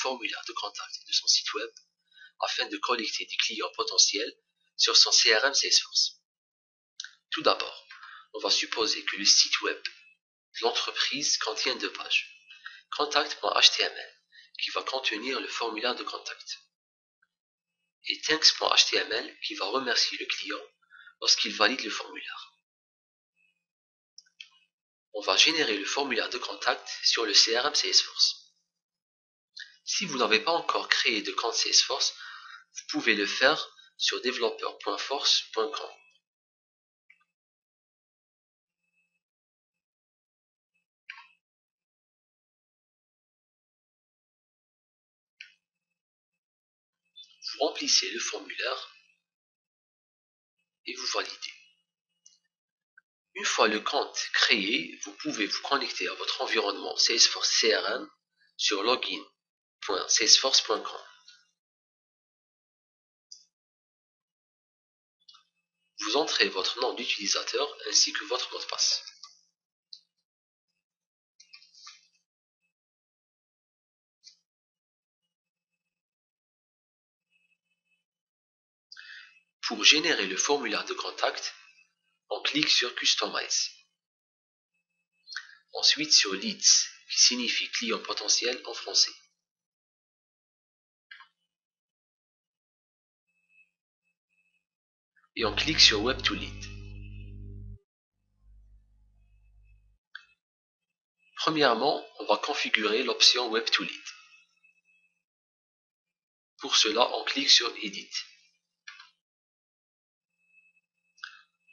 formulaire de contact de son site web afin de collecter des clients potentiels sur son CRM Salesforce. Tout d'abord, on va supposer que le site web de l'entreprise contient deux pages. Contact.html qui va contenir le formulaire de contact et thanks.html qui va remercier le client lorsqu'il valide le formulaire. On va générer le formulaire de contact sur le CRM Salesforce. Si vous n'avez pas encore créé de compte Salesforce, vous pouvez le faire sur developer.force.com. Vous remplissez le formulaire et vous validez. Une fois le compte créé, vous pouvez vous connecter à votre environnement Salesforce CRM sur login.salesforce.com. Vous entrez votre nom d'utilisateur ainsi que votre mot de passe. Pour générer le formulaire de contact, on clique sur Customize. Ensuite sur Leads, qui signifie client potentiel en français. Et on clique sur Web to Lead. Premièrement, on va configurer l'option Web to Lead. Pour cela, on clique sur Edit.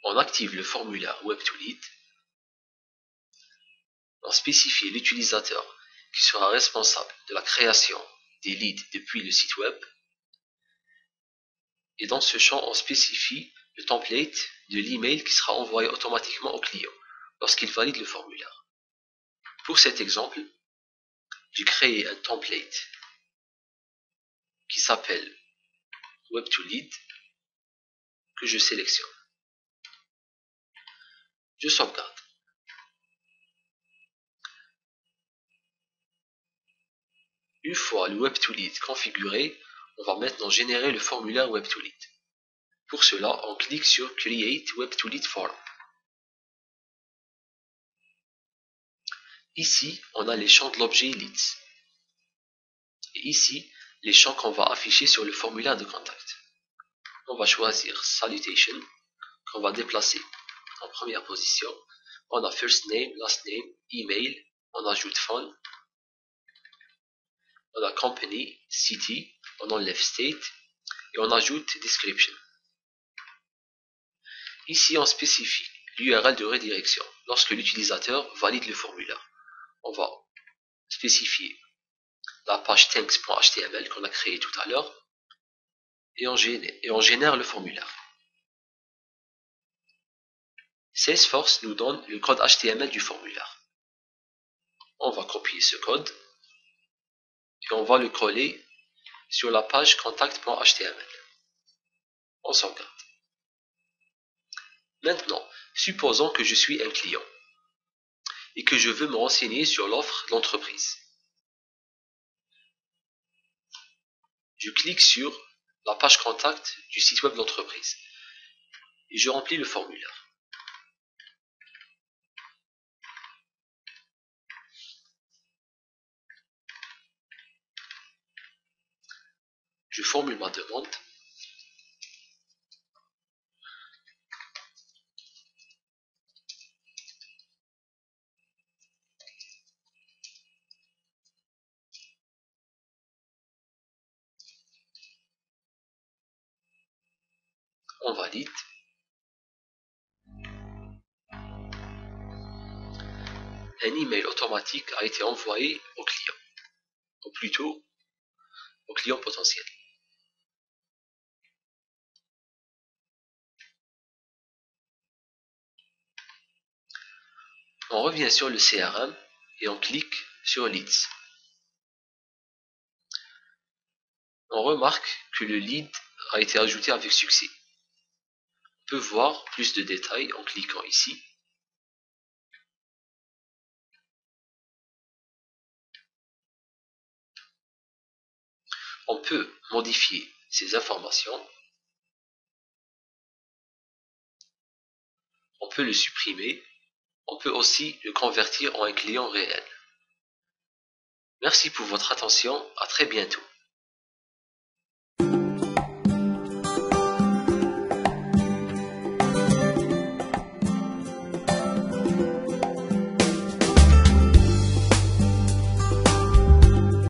On active le formulaire Web to Lead. On spécifie l'utilisateur qui sera responsable de la création des leads depuis le site web. Et dans ce champ, on spécifie le template de l'email qui sera envoyé automatiquement au client lorsqu'il valide le formulaire. Pour cet exemple, j'ai créé un template qui s'appelle Web to Lead que je sélectionne. Je sauvegarde. Une fois le Web to Lead configuré, on va maintenant générer le formulaire Web to Lead. Pour cela, on clique sur Create Web to Lead Form. Ici, on a les champs de l'objet Leads. Et ici, les champs qu'on va afficher sur le formulaire de contact. On va choisir Salutation, qu'on va déplacer en première position. On a First Name, Last Name, Email, on ajoute Phone. On a Company, City, on enlève State et on ajoute Description. Ici, on spécifie l'URL de redirection lorsque l'utilisateur valide le formulaire. On va spécifier la page thanks.html qu'on a créée tout à l'heure et on génère le formulaire. Salesforce nous donne le code HTML du formulaire. On va copier ce code et on va le coller sur la page contact.html. On sauvegarde. Maintenant, supposons que je suis un client et que je veux me renseigner sur l'offre de l'entreprise. Je clique sur la page contact du site web de l'entreprise et je remplis le formulaire. Je formule ma demande. On valide. Un email automatique a été envoyé au client, ou plutôt au client potentiel. On revient sur le CRM et on clique sur Leads. On remarque que le lead a été ajouté avec succès. On peut voir plus de détails en cliquant ici. on peut modifier ces informations, on peut le supprimer, on peut aussi le convertir en un client réel. Merci pour votre attention, à très bientôt.